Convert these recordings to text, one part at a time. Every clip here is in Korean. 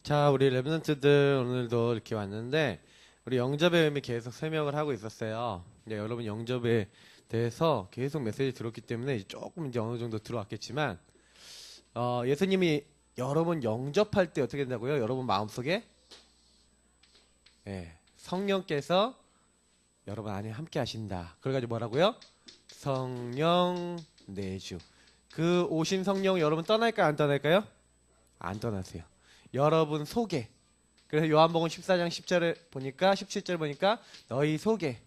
자, 우리 랩런트들 오늘도 이렇게 왔는데 우리 영접의 의미 계속 설명을 하고 있었어요. 이제 여러분 영접에 대해서 계속 메시지 들었기 때문에 이제 조금 이제 어느 정도 들어왔겠지만 예수님이 여러분 영접할 때 어떻게 된다고요? 여러분 마음속에 성령께서 여러분 안에 함께 하신다. 그래가지고 뭐라고요? 성령 내주. 그 오신 성령 여러분 떠날까요? 안 떠날까요? 안 떠나세요. 여러분 속에. 그래서 요한복음 14장 10절에 보니까 17절 보니까 너희 속에,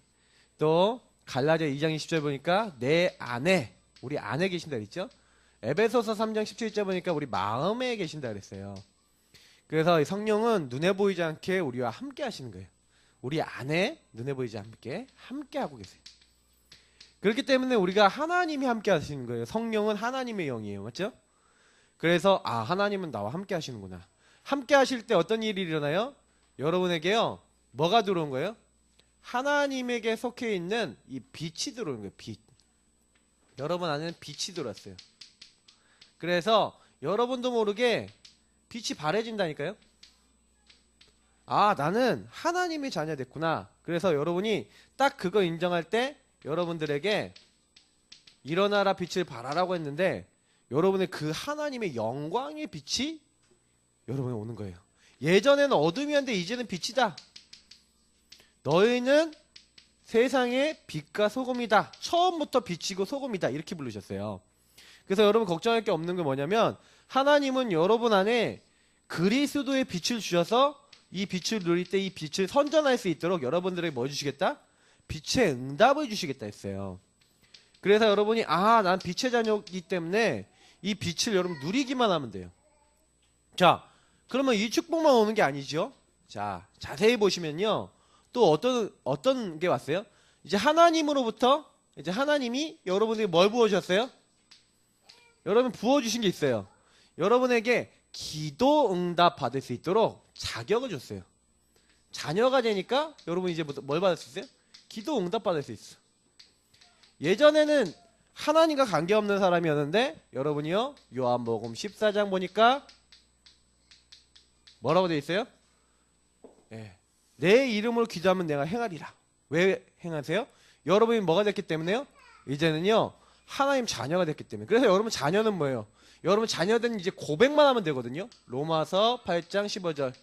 또 갈라디아 2장 20절 보니까 내 안에, 우리 안에 계신다 그랬죠? 에베소서 3장 17절 보니까 우리 마음에 계신다 그랬어요. 그래서 성령은 눈에 보이지 않게 우리와 함께 하시는 거예요. 우리 안에 눈에 보이지 않게 함께 하고 계세요. 그렇기 때문에 우리가 하나님이 함께 하시는 거예요. 성령은 하나님의 영이에요. 맞죠? 그래서 하나님은 나와 함께 하시는구나. 함께 하실 때 어떤 일이 일어나요? 여러분에게요, 뭐가 들어온 거예요? 하나님에게 속해 있는 이 빛이 들어오는 거예요. 빛. 여러분 안에는 빛이 들어왔어요. 그래서 여러분도 모르게 빛이 바래진다니까요. 나는 하나님의 자녀 됐구나. 그래서 여러분이 딱 그거 인정할 때 여러분들에게 일어나라 빛을 발하라고 했는데 여러분의 그 하나님의 영광의 빛이 여러분에 오는 거예요. 예전에는 어둠이었는데 이제는 빛이다. 너희는 세상의 빛과 소금이다. 처음부터 빛이고 소금이다. 이렇게 부르셨어요. 그래서 여러분 걱정할 게 없는 게 뭐냐면 하나님은 여러분 안에 그리스도의 빛을 주셔서 이 빛을 누릴 때 이 빛을 선전할 수 있도록 여러분들에게 뭐 주시겠다? 빛의 응답을 주시겠다 했어요. 그래서 여러분이 난 빛의 자녀이기 때문에 이 빛을 여러분 누리기만 하면 돼요. 자, 그러면 이 축복만 오는 게 아니죠. 자, 자세히 보시면요. 또 어떤 게 왔어요? 이제 하나님으로부터 이제 하나님이 여러분에게 뭘 부어주셨어요? 여러분 부어주신 게 있어요. 여러분에게 기도 응답 받을 수 있도록 자격을 줬어요. 자녀가 되니까 여러분 이제 뭘 받을 수 있어요? 기도 응답 받을 수 있어. 예전에는 하나님과 관계없는 사람이었는데 여러분이요, 요한복음 14장 보니까 뭐라고 되어 있어요? 내 이름으로 기도하면 내가 행하리라. 왜 행하세요? 여러분이 뭐가 됐기 때문에요? 이제는요, 하나님 자녀가 됐기 때문에. 그래서 여러분 자녀는 뭐예요? 여러분 자녀는 이제 고백만 하면 되거든요. 로마서 8장 15절.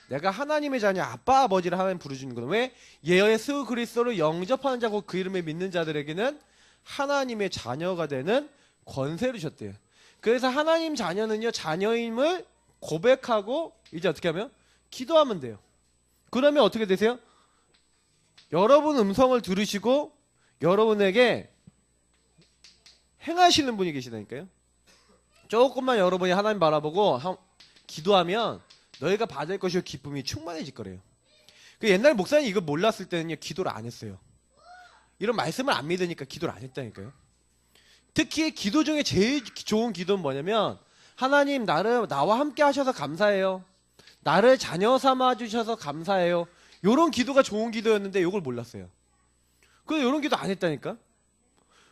내가 하나님의 자녀, 아빠 아버지를 하나님 부르주는 거는 왜? 예수 그리스도를 영접하는 자고 그 이름을 믿는 자들에게는 하나님의 자녀가 되는 권세를 주셨대요. 그래서 하나님 자녀는요, 자녀임을 고백하고 이제 어떻게 하면? 기도하면 돼요. 그러면 어떻게 되세요? 여러분 음성을 들으시고 여러분에게 행하시는 분이 계시다니까요. 조금만 여러분이 하나님 바라보고 기도하면 너희가 받을 것이요 기쁨이 충만해질 거래요. 그 옛날 목사님 이거 몰랐을 때는요, 기도를 안 했어요. 이런 말씀을 안 믿으니까 기도를 안 했다니까요. 특히 기도 중에 제일 좋은 기도는 뭐냐면 하나님 나와 함께 하셔서 감사해요. 나를 자녀 삼아 주셔서 감사해요. 요런 기도가 좋은 기도였는데 요걸 몰랐어요. 그래서 요런 기도 안 했다니까.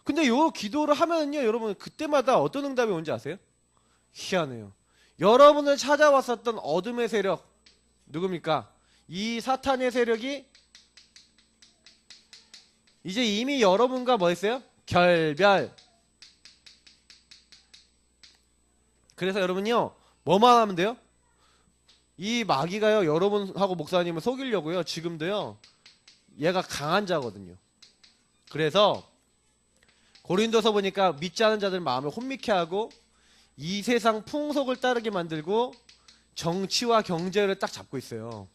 근데 요 기도를 하면은요, 여러분 그때마다 어떤 응답이 오는지 아세요? 희한해요. 여러분을 찾아왔었던 어둠의 세력 누굽니까? 이 사탄의 세력이 이제 이미 여러분과 뭐 했어요? 결별. 그래서 여러분요, 뭐만 하면 돼요? 이 마귀가요, 여러분하고 목사님을 속이려고요, 지금도요, 얘가 강한 자거든요. 그래서 고린도서 보니까 믿지 않은 자들 마음을 혼미케 하고 이 세상 풍속을 따르게 만들고 정치와 경제를 딱 잡고 있어요.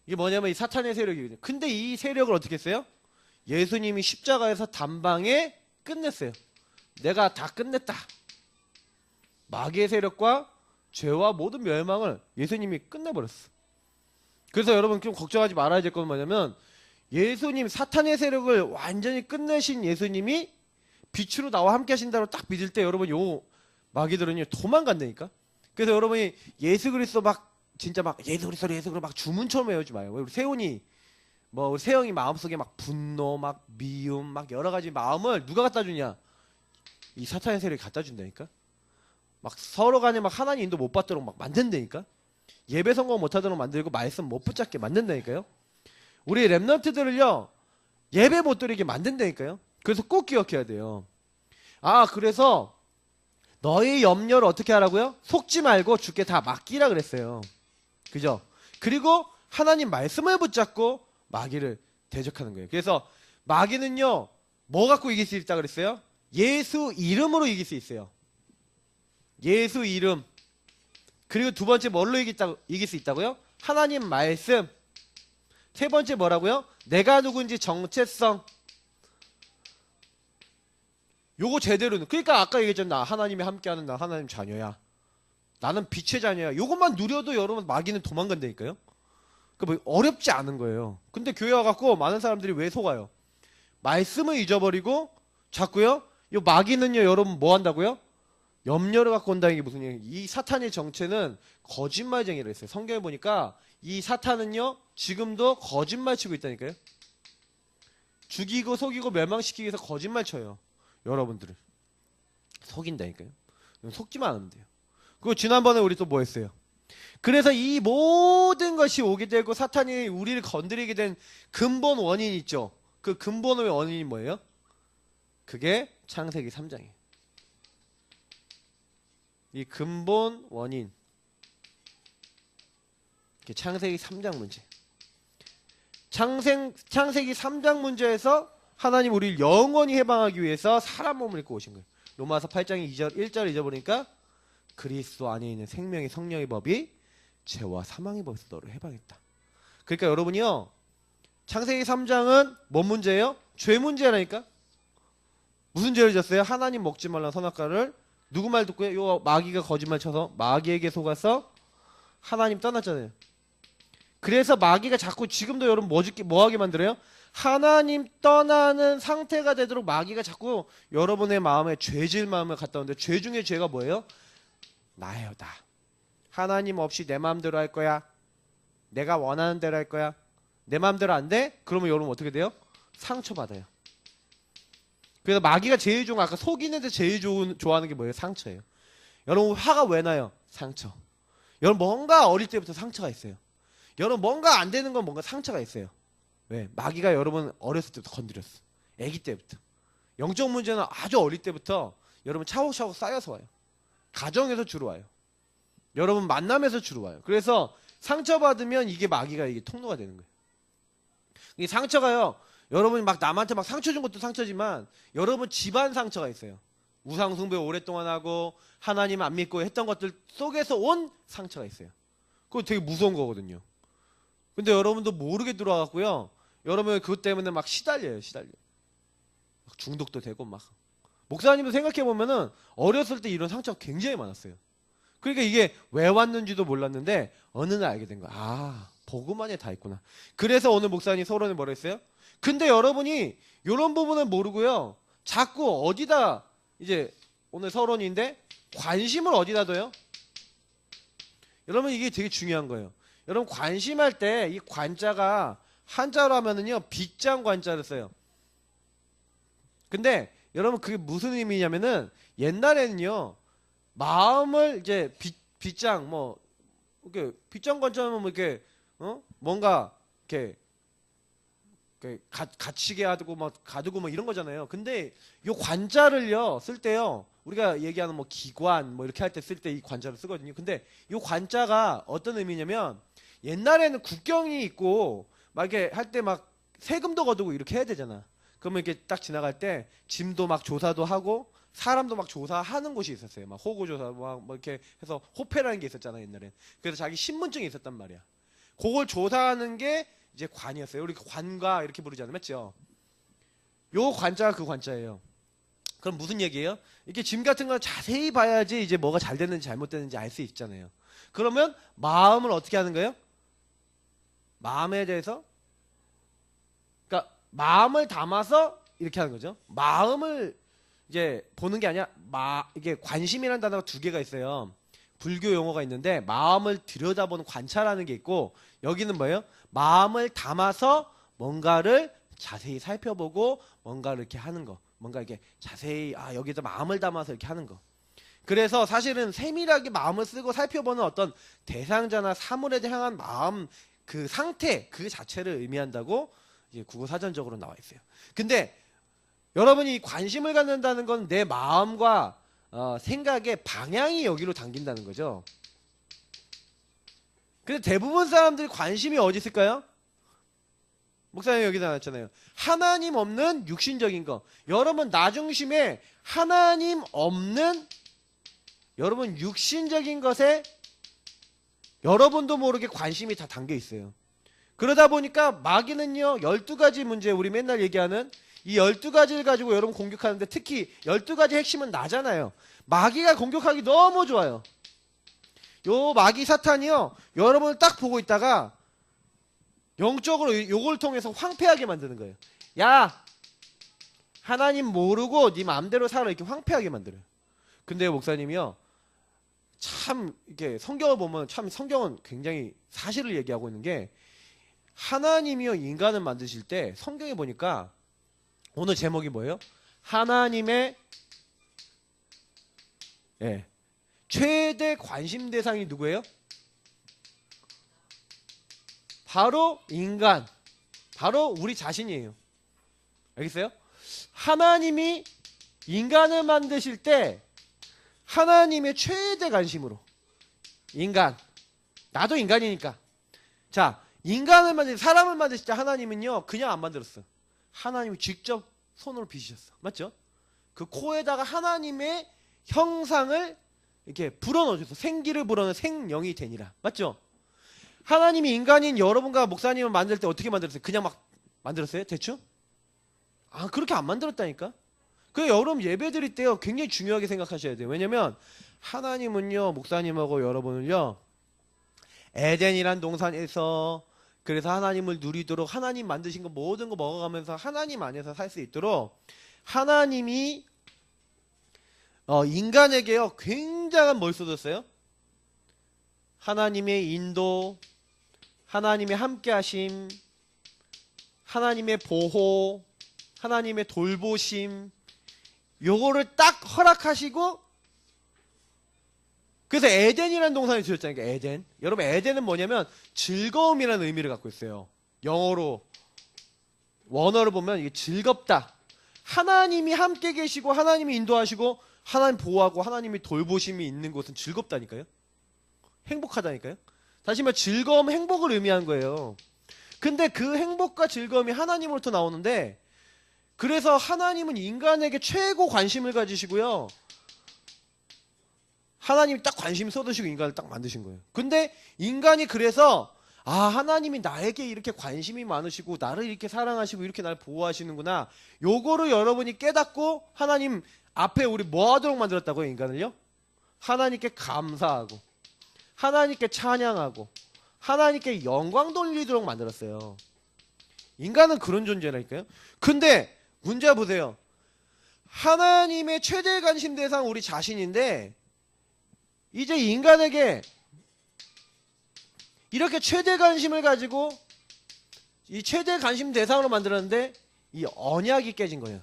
이게 뭐냐면 이 사탄의 세력이거든요. 근데 이 세력을 어떻게 했어요? 예수님이 십자가에서 단방에 끝냈어요. 내가 다 끝냈다. 마귀의 세력과 죄와 모든 멸망을 예수님이 끝내버렸어. 그래서 여러분 좀 걱정하지 말아야 될 건 뭐냐면 예수님, 사탄의 세력을 완전히 끝내신 예수님이 빛으로 나와 함께 하신다고 딱 믿을 때 여러분 요 마귀들은요 도망간다니까. 그래서 여러분이 예수 그리스도 진짜 예수 그리스도 막 주문처럼 외우지 마요. 우리 세훈이 우리 세영이 마음속에 분노, 미움, 여러 가지 마음을 누가 갖다 주냐? 이 사탄의 세력이 갖다 준다니까. 막 서로 간에 막 하나님 인도 못 받도록 막 만든다니까. 예배 성공 못 하도록 만들고 말씀 못 붙잡게 만든다니까요. 우리 랩런트들을요 예배 못 드리게 만든다니까요. 그래서 꼭 기억해야 돼요. 그래서 너희 염려를 어떻게 하라고요? 속지 말고 주께 다 맡기라 그랬어요. 그죠? 그리고 하나님 말씀을 붙잡고 마귀를 대적하는 거예요. 그래서 마귀는요 뭐 갖고 이길 수 있다 그랬어요? 예수 이름으로 이길 수 있어요. 예수 이름. 그리고 두 번째 뭘로 이길 수 있다고요? 하나님 말씀. 세 번째 뭐라고요? 내가 누군지 정체성. 요거 제대로는, 그러니까 아까 얘기했잖아. 나 하나님이 함께하는 나 하나님 자녀야. 나는 빛의 자녀야. 요것만 누려도 여러분 마귀는 도망간다니까요. 뭐 어렵지 않은 거예요. 근데 교회 와갖고 많은 사람들이 왜 속아요? 말씀을 잊어버리고 자꾸요. 요 마귀는요 여러분 뭐 한다고요? 염려를 갖고 온다는 게 무슨 얘기예요? 이 사탄의 정체는 거짓말쟁이라 했어요. 성경에 보니까 이 사탄은요 지금도 거짓말 치고 있다니까요. 죽이고 속이고 멸망시키기 위해서 거짓말 쳐요. 여러분들을 속인다니까요. 속지만 않으면 돼요. 그리고 지난번에 우리 또 뭐 했어요? 그래서 이 모든 것이 오게 되고 사탄이 우리를 건드리게 된 근본 원인 있죠. 그 근본의 원인이 뭐예요? 그게 창세기 3장이에요. 이 근본 원인, 창세기 3장 문제. 창세기 3장 문제에서 하나님 우리를 영원히 해방하기 위해서 사람 몸을 입고 오신 거예요. 로마서 8장 1절 잊어보니까 그리스도 안에 있는 생명의 성령의 법이 죄와 사망의 법에서 너를 해방했다. 그러니까 여러분이요 창세기 3장은 뭔 문제예요? 죄 문제라니까. 무슨 죄를 졌어요? 하나님 먹지 말라는 선악과를 누구 말 듣고요? 요 마귀가 거짓말 쳐서 마귀에게 속아서 하나님 떠났잖아요. 그래서 마귀가 자꾸 지금도 여러분 뭐하게 만들어요? 하나님 떠나는 상태가 되도록 마귀가 자꾸 여러분의 마음에 죄질 마음을 갖다 오는데, 죄 중에 죄가 뭐예요? 나예요, 나. 하나님 없이 내 마음대로 할 거야. 내가 원하는 대로 할 거야. 내 마음대로 안 돼? 그러면 여러분 어떻게 돼요? 상처받아요. 그래서 마귀가 제일 좋은, 아까 속이는데 제일 좋아하는 게 뭐예요? 상처예요. 여러분 화가 왜 나요? 상처. 여러분 뭔가 어릴 때부터 상처가 있어요. 여러분 뭔가 안 되는 건 뭔가 상처가 있어요. 왜? 마귀가 여러분 어렸을 때부터 건드렸어. 아기 때부터. 영적 문제는 아주 어릴 때부터 여러분 차곡차곡 쌓여서 와요. 가정에서 주로 와요. 여러분 만남에서 주로 와요. 그래서 상처받으면 이게 마귀가 이게 통로가 되는 거예요. 이 상처가요, 여러분이 막 남한테 막 상처 준 것도 상처지만 여러분 집안 상처가 있어요. 우상숭배 오랫동안 하고 하나님 안 믿고 했던 것들 속에서 온 상처가 있어요. 그거 되게 무서운 거거든요. 근데 여러분도 모르게 들어와갖고요, 여러분 그것 때문에 막 시달려요. 막 중독도 되고 막. 목사님도 생각해보면은 어렸을 때 이런 상처가 굉장히 많았어요. 그러니까 이게 왜 왔는지도 몰랐는데 어느 날 알게 된 거야. 복음 안에 다 있구나. 그래서 오늘 목사님 서론에 뭐라 했어요? 근데 여러분이 이런 부분은 모르고요, 자꾸 어디다, 이제 오늘 서론인데 관심을 어디다 둬요? 여러분 이게 되게 중요한 거예요. 여러분 관심할 때 이 관자가 한자로 하면은요 빗장 관자를 써요. 근데 여러분 그게 무슨 의미냐면은 옛날에는요 마음을 이제 빗장 뭐 이렇게 빗장 관자면 뭐 이렇게 뭔가 이렇게 갇히게 하고 막 가두고 뭐 이런 거잖아요. 근데 요 관자를요 쓸 때요 우리가 얘기하는 뭐 기관 뭐 이렇게 할 때 쓸 때 이 관자를 쓰거든요. 근데 요 관자가 어떤 의미냐면 옛날에는 국경이 있고 막 이렇게 할 때 막 세금도 거두고 이렇게 해야 되잖아. 그러면 이렇게 딱 지나갈 때 짐도 막 조사도 하고 사람도 막 조사하는 곳이 있었어요. 막 호구조사 뭐 이렇게 해서 호패라는 게 있었잖아 옛날엔. 그래서 자기 신분증이 있었단 말이야. 그걸 조사하는 게 이제 관이었어요. 우리 관과 이렇게 부르잖아요. 맞죠? 요 관자가 그 관자예요. 그럼 무슨 얘기예요? 이렇게 짐 같은 거 자세히 봐야지 이제 뭐가 잘 됐는지 잘못됐는지 알 수 있잖아요. 그러면 마음을 어떻게 하는 거예요? 마음에 대해서, 그러니까 마음을 담아서 이렇게 하는 거죠. 마음을 이제 보는 게 아니라 이게 관심이라는 단어가 두 개가 있어요. 불교 용어가 있는데 마음을 들여다보는 관찰하는 게 있고, 여기는 뭐예요? 마음을 담아서 뭔가를 자세히 살펴보고 뭔가를 이렇게 하는 거. 뭔가 이렇게 자세히 여기다 마음을 담아서 이렇게 하는 거. 그래서 사실은 세밀하게 마음을 쓰고 살펴보는 어떤 대상자나 사물에 향한 마음 그 상태 그 자체를 의미한다고 이제 국어사전적으로 나와 있어요. 근데 여러분이 관심을 갖는다는 건 내 마음과 생각의 방향이 여기로 당긴다는 거죠. 근데 대부분 사람들이 관심이 어디 있을까요? 목사님 여기 나왔잖아요. 하나님 없는 육신적인 거. 여러분 나 중심에 하나님 없는 여러분 육신적인 것에 여러분도 모르게 관심이 다 담겨 있어요. 그러다 보니까 마귀는요 12가지 문제 우리 맨날 얘기하는 이 12가지를 가지고 여러분 공격하는데 특히 12가지 핵심은 나잖아요. 마귀가 공격하기 너무 좋아요. 요 마귀 사탄이요 여러분을 딱 보고 있다가 영적으로 요걸 통해서 황폐하게 만드는 거예요. 야 하나님 모르고 네 마음대로 살아 이렇게 황폐하게 만들어요. 근데 목사님이요 참 이게 성경을 보면 참 성경은 굉장히 사실을 얘기하고 있는 게 하나님이요 인간을 만드실 때 성경에 보니까 오늘 제목이 뭐예요? 하나님의 최대 관심 대상이 누구예요? 바로 인간, 바로 우리 자신이에요. 알겠어요? 하나님이 인간을 만드실 때 하나님의 최대 관심으로 인간, 나도 인간이니까 자 인간을 만드실 사람을 만드실 때 하나님은요 그냥 안 만들었어. 하나님이 직접 손으로 빚으셨어. 맞죠? 그 코에다가 하나님의 형상을 이렇게 불어넣으셔서 생기를 불어넣은 생명이 되니라. 맞죠? 하나님이 인간인 여러분과 목사님을 만들 때 어떻게 만들었어요? 그냥 막 만들었어요? 대충? 그렇게 안 만들었다니까? 그래서 여러분 예배 드릴 때요 굉장히 중요하게 생각하셔야 돼요. 왜냐면 하나님은요 목사님하고 여러분을요 에덴이란 동산에서 그래서 하나님을 누리도록 하나님 만드신 거 모든 거 먹어가면서 하나님 안에서 살 수 있도록 하나님이 인간에게요 굉장한 뭘 쏟았어요? 하나님의 인도, 하나님의 함께하심, 하나님의 보호, 하나님의 돌보심 요거를 딱 허락하시고 그래서 에덴이라는 동산을 지었잖아요. 에덴. 여러분 에덴은 뭐냐면 즐거움이라는 의미를 갖고 있어요. 영어로 원어를 보면 이게 즐겁다. 하나님이 함께 계시고 하나님이 인도하시고 하나님 보호하고 하나님이 돌보심이 있는 곳은 즐겁다니까요. 행복하다니까요. 다시 말해 즐거움, 행복을 의미하는 거예요. 근데 그 행복과 즐거움이 하나님으로부터 나오는데 그래서 하나님은 인간에게 최고 관심을 가지시고요. 하나님이 딱 관심 쏟으시고 인간을 딱 만드신 거예요. 근데 인간이 그래서 하나님이 나에게 이렇게 관심이 많으시고 나를 이렇게 사랑하시고 이렇게 나를 보호하시는구나. 요거를 여러분이 깨닫고 하나님 앞에 우리 뭐 하도록 만들었다고요? 인간을요? 하나님께 감사하고 하나님께 찬양하고 하나님께 영광 돌리도록 만들었어요. 인간은 그런 존재라니까요. 근데 문제 보세요. 하나님의 최대 관심 대상 우리 자신인데 이제 인간에게 이렇게 최대 관심을 가지고 이 최대 관심 대상으로 만들었는데 이 언약이 깨진 거예요.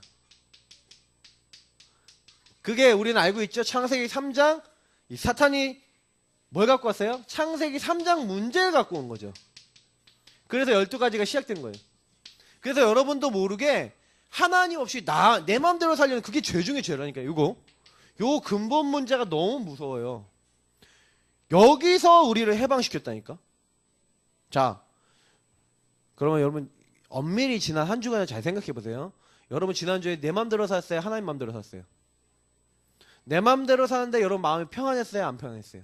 그게 우리는 알고 있죠. 창세기 3장 이 사탄이 뭘 갖고 왔어요? 창세기 3장 문제를 갖고 온 거죠. 그래서 12가지가 시작된 거예요. 그래서 여러분도 모르게 하나님 없이 내 마음대로 살려는 그게 죄 중에 죄라니까요. 요 근본 문제가 너무 무서워요. 여기서 우리를 해방시켰다니까. 자, 그러면 여러분 엄밀히 지난 한 주간을 잘 생각해 보세요. 여러분 지난주에 내 맘대로 살았어요? 하나님 맘대로 살았어요? 내 맘대로 사는데 여러분 마음이 평안했어요? 안 평안했어요?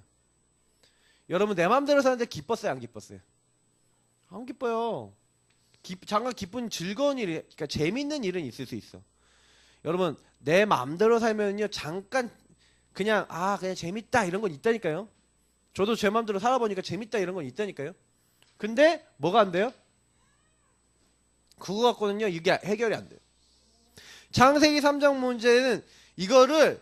여러분 내 맘대로 사는데 기뻤어요? 안 기뻤어요? 안 기뻐요. 잠깐 기쁜 즐거운 일이 그러니까 재밌는 일은 있을 수 있어. 여러분 내 맘대로 살면요 잠깐 그냥 그냥 재밌다 이런 건 있다니까요. 저도 제 맘대로 살아보니까 재밌다 이런 건 있다니까요. 근데 뭐가 안 돼요? 그거 갖고는요 이게 해결이 안 돼요. 창세기 3장 문제는 이거를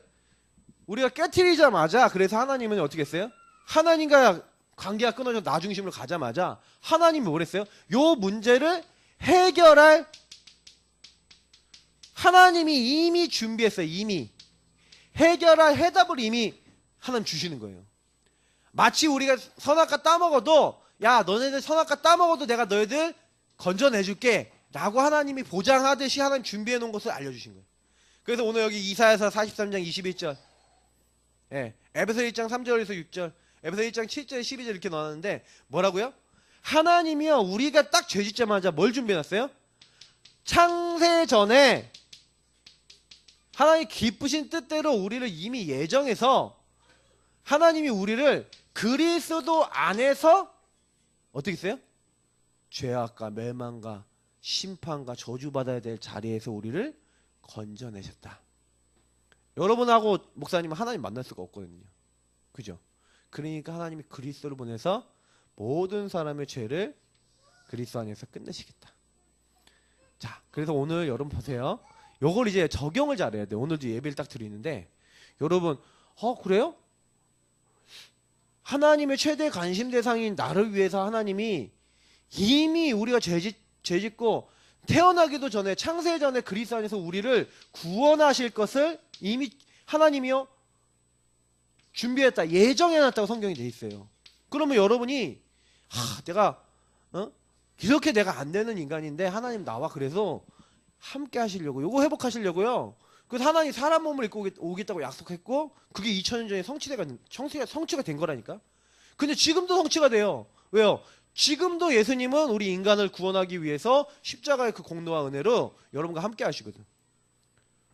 우리가 깨트리자마자 그래서 하나님은 어떻게 했어요? 하나님과 관계가 끊어져 나 중심으로 가자마자 하나님이 뭘 했어요? 요 문제를 해결할 하나님이 이미 준비했어요. 이미 해결할 해답을 이미 하나님 주시는 거예요. 마치 우리가 선악과 따먹어도 야 너네들 선악과 따먹어도 내가 너희들 건져내줄게 라고 하나님이 보장하듯이 하나님 준비해 놓은 것을 알려주신 거예요. 그래서 오늘 여기 이사야서 43장 21절 에베소 1장 3절에서 6절 에베소 1장 7절 12절 이렇게 넣었는데 뭐라고요? 하나님이요 우리가 딱 죄짓자마자 뭘 준비해놨어요? 창세 전에 하나님 기쁘신 뜻대로 우리를 이미 예정해서 하나님이 우리를 그리스도 안에서 어떻게 했어요? 죄악과 멸망과 심판과 저주받아야 될 자리에서 우리를 건져내셨다. 여러분하고 목사님은 하나님 만날 수가 없거든요. 그죠? 그러니까 하나님이 그리스도를 보내서 모든 사람의 죄를 그리스도 안에서 끝내시겠다. 자, 그래서 오늘 여러분 보세요. 요걸 이제 적용을 잘해야 돼요. 오늘도 예배를 딱 드리는데 여러분 그래요? 하나님의 최대 관심 대상인 나를 위해서 하나님이 이미 우리가 죄짓고 태어나기도 전에 창세 전에 그리스도 안에서 우리를 구원하실 것을 이미 하나님이요 준비했다 예정해놨다고 성경이 돼 있어요. 그러면 여러분이 내가 이렇게 내가 안 되는 인간인데 하나님 나와 그래서 함께 하시려고 요거 회복하시려고요. 그래서 하나님 사람 몸을 입고 오겠다고 약속했고 그게 2000년 전에 성취가 된 거라니까. 근데 지금도 성취가 돼요. 왜요? 지금도 예수님은 우리 인간을 구원하기 위해서 십자가의 그 공로와 은혜로 여러분과 함께 하시거든.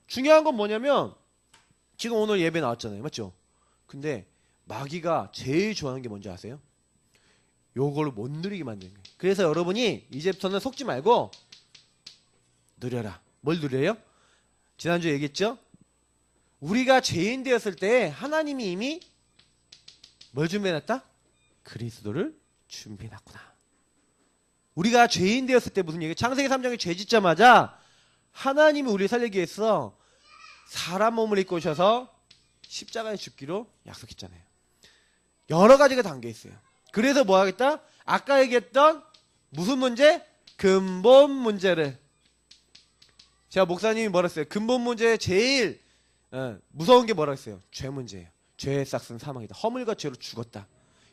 중요한 건 뭐냐면 지금 오늘 예배 나왔잖아요. 맞죠? 근데 마귀가 제일 좋아하는 게 뭔지 아세요? 요걸 못 누리게 만드는 거예요. 그래서 여러분이 이제부터는 속지 말고 누려라. 뭘 누려요? 지난주에 얘기했죠? 우리가 죄인 되었을 때 하나님이 이미 뭘 준비해놨다? 그리스도를 준비해놨구나. 우리가 죄인 되었을 때 무슨 얘기예요? 창세기 3장에 죄 짓자마자 하나님이 우리를 살리기 위해서 사람 몸을 입고 오셔서 십자가에 죽기로 약속했잖아요. 여러 가지가 담겨있어요. 그래서 뭐 하겠다? 아까 얘기했던 무슨 문제? 근본 문제를 제가 목사님이 뭐라 했어요? 근본 문제에 제일 무서운 게 뭐라 했어요? 죄 문제예요. 죄의 싹은 사망이다. 허물과 죄로 죽었다.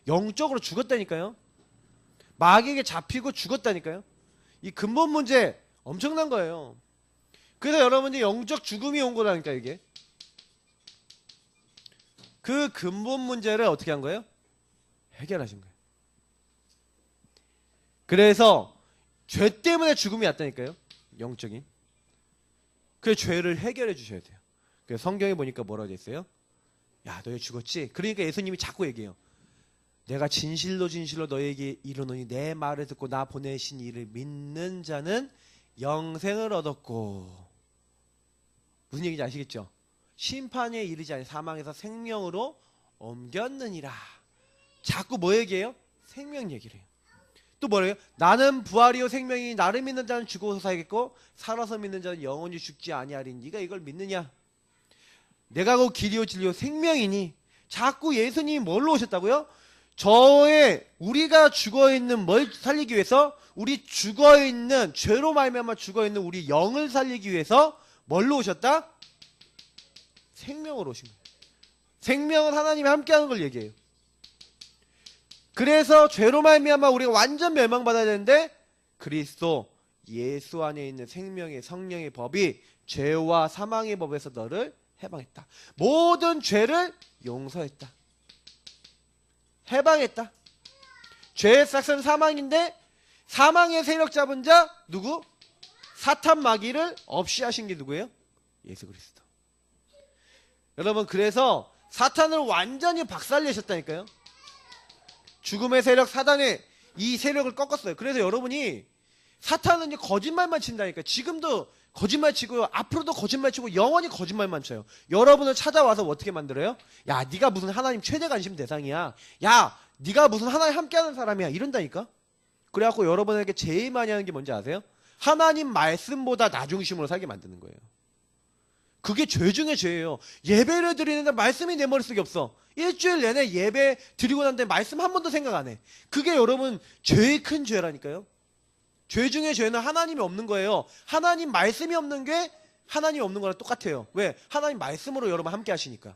영적으로 죽었다니까요. 마귀에게 잡히고 죽었다니까요. 이 근본 문제 엄청난 거예요. 그래서 여러분이 영적 죽음이 온 거라니까 이게. 그 근본 문제를 어떻게 한 거예요? 해결하신 거예요. 그래서 죄 때문에 죽음이 왔다니까요. 영적인. 그 죄를 해결해 주셔야 돼요. 그래서 성경에 보니까 뭐라고 돼 있어요? 야, 너희 죽었지? 그러니까 예수님이 자꾸 얘기해요. 내가 진실로 너에게 이르노니 내 말을 듣고 나 보내신 이를 믿는 자는 영생을 얻었고. 무슨 얘기인지 아시겠죠? 심판에 이르지 아니 사망에서 생명으로 옮겼느니라. 자꾸 뭐 얘기해요? 생명 얘기를 해요. 또 뭐래요? 나는 부활이요 생명이 나를 믿는 자는 죽어서 살겠고 살아서 믿는 자는 영원히 죽지 아니하리니 네가 이걸 믿느냐? 내가 그 길이요 진리요 생명이니. 자꾸 예수님이 뭘로 오셨다고요? 우리가 죽어있는 뭘 살리기 위해서? 우리 죽어있는 죄로 말미암아 죽어있는 우리 영을 살리기 위해서 뭘로 오셨다? 생명으로 오신 거예요. 생명은 하나님이 함께하는 걸 얘기해요. 그래서 죄로 말미암아 우리가 완전 멸망받아야 되는데 그리스도 예수 안에 있는 생명의 성령의 법이 죄와 사망의 법에서 너를 해방했다. 모든 죄를 용서했다. 해방했다. 죄의 싹은 사망인데 사망의 세력 잡은 자 누구? 사탄 마귀를 없이 하신 게 누구예요? 예수 그리스도. 여러분 그래서 사탄을 완전히 박살내셨다니까요. 죽음의 세력 사단의 이 세력을 꺾었어요. 그래서 여러분이 사탄은 이제 거짓말만 친다니까. 지금도 거짓말 치고요. 앞으로도 거짓말 치고 영원히 거짓말만 쳐요. 여러분을 찾아와서 어떻게 만들어요? 야, 네가 무슨 하나님 최대 관심 대상이야. 야, 네가 무슨 하나님 함께하는 사람이야. 이런다니까. 그래갖고 여러분에게 제일 많이 하는 게 뭔지 아세요? 하나님 말씀보다 나 중심으로 살게 만드는 거예요. 그게 죄 중에 죄예요. 예배를 드리는데 말씀이 내 머릿속에 없어. 일주일 내내 예배 드리고 난 다음에 말씀 한 번도 생각 안 해. 그게 여러분 제일 큰 죄라니까요. 죄 중에 죄는 하나님이 없는 거예요. 하나님 말씀이 없는 게 하나님이 없는 거랑 똑같아요. 왜? 하나님 말씀으로 여러분 함께 하시니까.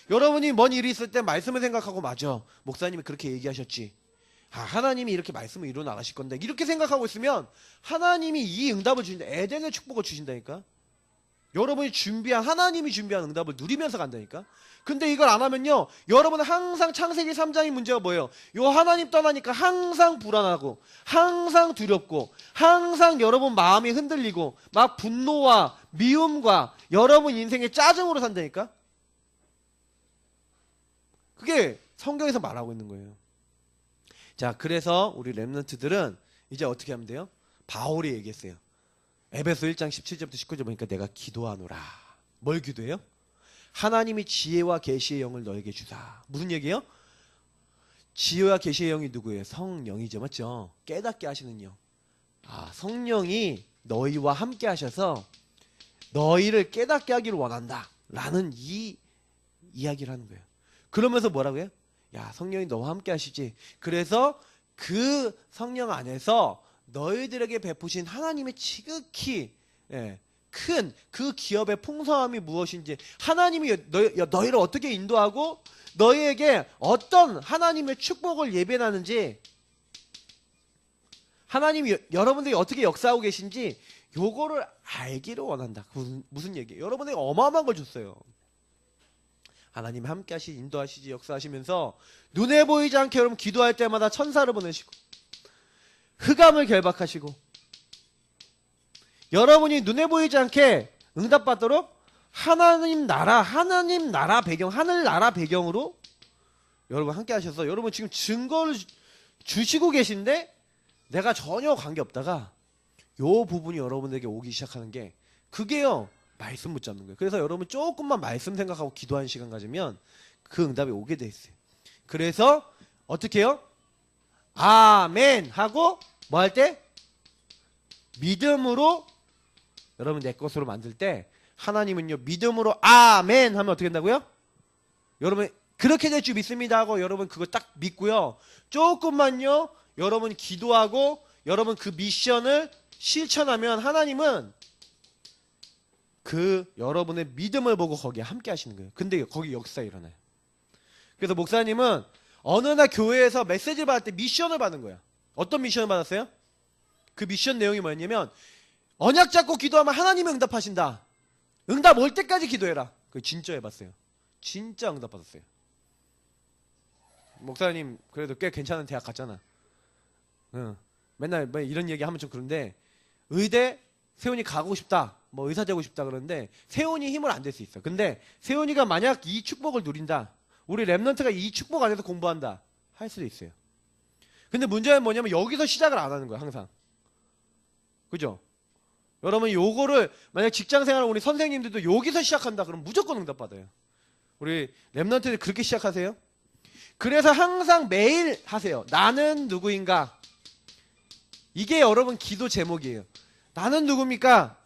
여러분이 뭔 일이 있을 때 말씀을 생각하고 맞아. 목사님이 그렇게 얘기하셨지. 하나님이 이렇게 말씀을 이루어 나가실 건데 이렇게 생각하고 있으면 하나님이 이 응답을 주신다. 에덴의 축복을 주신다니까. 여러분이 준비한 하나님이 준비한 응답을 누리면서 간다니까. 근데 이걸 안 하면요 여러분은 항상 창세기 3장의 문제가 뭐예요? 요 하나님 떠나니까 항상 불안하고 항상 두렵고 항상 여러분 마음이 흔들리고 막 분노와 미움과 여러분 인생의 짜증으로 산다니까. 그게 성경에서 말하고 있는 거예요. 자, 그래서 우리 렘넌트들은 이제 어떻게 하면 돼요? 바울이 얘기했어요. 에베소 1장 17절부터 19절 보니까 내가 기도하노라. 뭘 기도해요? 하나님이 지혜와 계시의 영을 너에게 주사. 무슨 얘기예요? 지혜와 계시의 영이 누구예요? 성령이죠. 맞죠? 깨닫게 하시는 영. 성령이 너희와 함께 하셔서 너희를 깨닫게 하기를 원한다. 라는 이 이야기를 하는 거예요. 그러면서 뭐라고 해요? 야, 성령이 너와 함께 하시지. 그래서 그 성령 안에서 너희들에게 베푸신 하나님의 지극히 큰 그 기업의 풍성함이 무엇인지, 하나님이 너희를 어떻게 인도하고 너희에게 어떤 하나님의 축복을 예배하는지, 하나님이 여러분들이 어떻게 역사하고 계신지 요거를 알기를 원한다. 무슨 얘기예요? 여러분에게 어마어마한 걸 줬어요. 하나님이 함께 하시지, 인도하시지, 역사하시면서 눈에 보이지 않게 여러분 기도할 때마다 천사를 보내시고 흑암을 결박하시고 여러분이 눈에 보이지 않게 응답받도록 하나님 나라 배경, 하늘나라 배경으로 여러분 함께 하셔서 여러분 지금 증거를 주시고 계신데 내가 전혀 관계없다가 요 부분이 여러분에게 오기 시작하는 게 그게요 말씀 붙잡는 거예요. 그래서 여러분 조금만 말씀 생각하고 기도하는 시간 가지면 그 응답이 오게 돼 있어요. 그래서 어떻게 해요? 아멘 하고 뭐 할 때? 믿음으로 여러분 내 것으로 만들 때 하나님은요 믿음으로 아멘 하면 어떻게 된다고요? 여러분 그렇게 될 줄 믿습니다 하고 여러분 그거 딱 믿고요. 조금만요 여러분 기도하고 여러분 그 미션을 실천하면 하나님은 그 여러분의 믿음을 보고 거기에 함께 하시는 거예요. 근데 거기 역사 일어나요. 그래서 목사님은 어느 날 교회에서 메시지를 받을 때 미션을 받은 거야. 어떤 미션을 받았어요? 그 미션 내용이 뭐였냐면 언약 잡고 기도하면 하나님이 응답하신다. 응답 올 때까지 기도해라. 그거 진짜 해봤어요. 진짜 응답 받았어요. 목사님 그래도 꽤 괜찮은 대학 갔잖아. 맨날 뭐 이런 얘기 하면 좀 그런데 의대 세훈이 가고 싶다. 뭐 의사 되고 싶다 그러는데 세훈이 힘을 안 댈 수 있어. 근데 세훈이가 만약 이 축복을 누린다. 우리 랩런트가 이 축복 안에서 공부한다. 할 수도 있어요. 근데 문제는 뭐냐면 여기서 시작을 안 하는 거야 항상. 그죠? 여러분 요거를 만약 직장생활 우리 선생님들도 여기서 시작한다 그러면 무조건 응답받아요. 우리 랩런트들 그렇게 시작하세요. 그래서 항상 매일 하세요. 나는 누구인가? 이게 여러분 기도 제목이에요. 나는 누굽니까?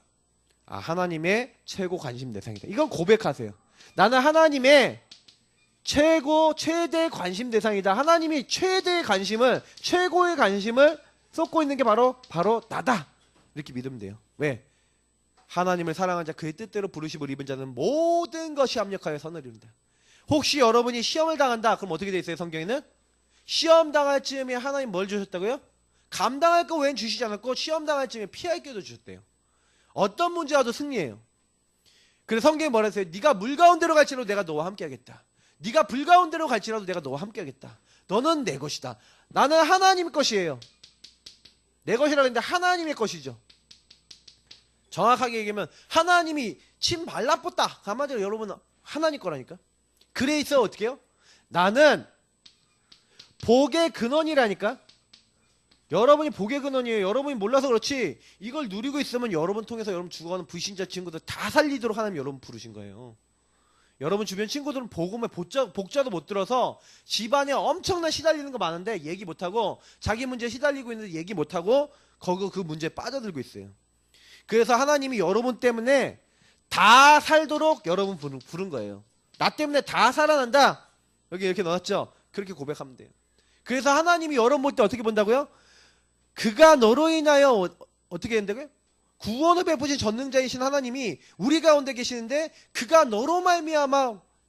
하나님의 최고 관심 대상이다. 이건 고백하세요. 나는 하나님의 최대 관심 대상이다. 하나님이 최대의 관심을, 최고의 관심을 쏟고 있는 게 바로 나다. 이렇게 믿으면 돼요. 왜? 하나님을 사랑한 자 그의 뜻대로 부르심을 입은 자는 모든 것이 합력하여 선을 이룬다. 혹시 여러분이 시험을 당한다. 그럼 어떻게 돼 있어요? 성경에는 시험 당할 즈음에 하나님 뭘 주셨다고요? 감당할 거 외엔 주시지 않았고 시험 당할 즈음에 피할 길도 주셨대요. 어떤 문제 와도 승리해요. 그래서 성경에 뭐라 했어요? 네가 물 가운데로 갈지라도 내가 너와 함께 하겠다. 네가 불 가운데로 갈지라도 내가 너와 함께 하겠다. 너는 내 것이다. 나는 하나님 것이에요. 내 것이라고 했는데 하나님의 것이죠. 정확하게 얘기하면 하나님이 침 발라뻗다. 한마디로 여러분 하나님 거라니까. 그레이스 어떻게 해요? 나는 복의 근원이라니까. 여러분이 복의 근원이에요. 여러분이 몰라서 그렇지 이걸 누리고 있으면 여러분 통해서 여러분 죽어가는 불신자 친구들 다 살리도록 하나님 여러분 부르신 거예요. 여러분 주변 친구들은 복음에 복자도 못 들어서 집안에 엄청난 시달리는 거 많은데 얘기 못하고 자기 문제에 시달리고 있는데 얘기 못하고 거기 그 문제에 빠져들고 있어요. 그래서 하나님이 여러분 때문에 다 살도록 여러분 부른 거예요. 나 때문에 다 살아난다. 여기 이렇게 넣었죠. 그렇게 고백하면 돼요. 그래서 하나님이 여러분 볼 때 어떻게 본다고요? 그가 너로 인하여 어떻게 된다고요? 구원을 베푸신 전능자이신 하나님이 우리 가운데 계시는데 그가 너로 말미암아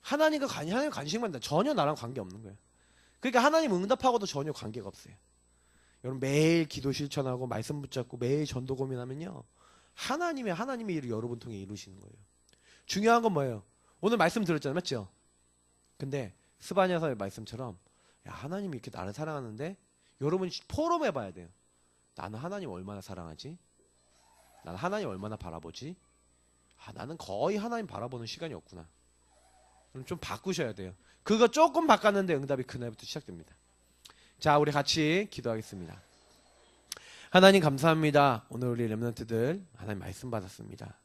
하나님 관심만 다 전혀 나랑 관계 없는 거예요. 그러니까 하나님 응답하고도 전혀 관계가 없어요. 여러분 매일 기도 실천하고 말씀 붙잡고 매일 전도 고민하면요. 하나님의 일을 여러분 통해 이루시는 거예요. 중요한 건 뭐예요? 오늘 말씀 들었잖아요. 맞죠? 근데 스바냐서의 말씀처럼 야, 하나님이 이렇게 나를 사랑하는데 여러분 포럼해 봐야 돼요. 나는 하나님 얼마나 사랑하지? 나는 하나님 얼마나 바라보지? 나는 거의 하나님 바라보는 시간이 없구나. 그럼 좀 바꾸셔야 돼요. 그거 조금 바꿨는데 응답이 그날부터 시작됩니다. 자, 우리 같이 기도하겠습니다. 하나님 감사합니다. 오늘 우리 렘넌트들 하나님 말씀 받았습니다.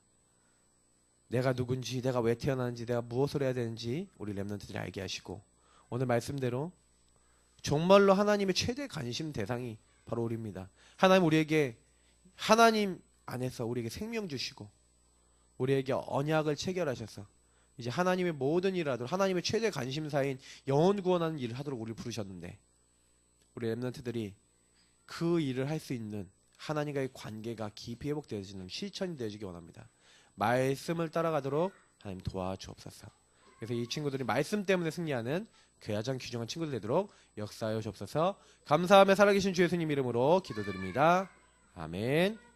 내가 누군지, 내가 왜 태어났는지, 내가 무엇을 해야 되는지 우리 렘넌트들이 알게 하시고 오늘 말씀대로 정말로 하나님의 최대 관심 대상이 바로 우리입니다. 하나님 우리에게 하나님 안에서 우리에게 생명 주시고 우리에게 언약을 체결하셔서 이제 하나님의 모든 일을 하도록 하나님의 최대 관심사인 영혼 구원하는 일을 하도록 우리를 부르셨는데 우리 렘넌트들이 그 일을 할 수 있는 하나님과의 관계가 깊이 회복되어지는 실천이 되어지기 원합니다. 말씀을 따라가도록 하나님 도와주옵소서. 그래서 이 친구들이 말씀 때문에 승리하는 괴하장 귀중한 친구들 되도록 역사하여 주옵소서. 감사하며 살아계신 주 예수님 이름으로 기도드립니다. 아멘.